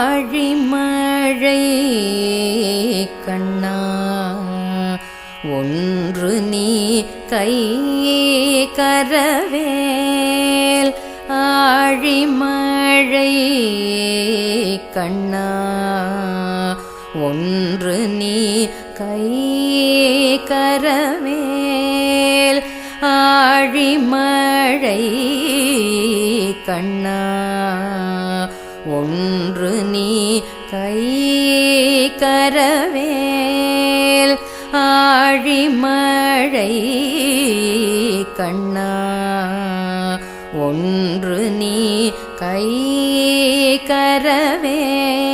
ஆழிமழை கண்ணா ஒன்று நீ கை கரவேல் ஆழிமழை கண்ணா ஒன்று நீ கை கரவேல் ஆழிமழை கண்ணா ஒன்று நீ கை கரவேல் ஆழிமழை கண்ணா ஒன்று நீ கை கரவேல்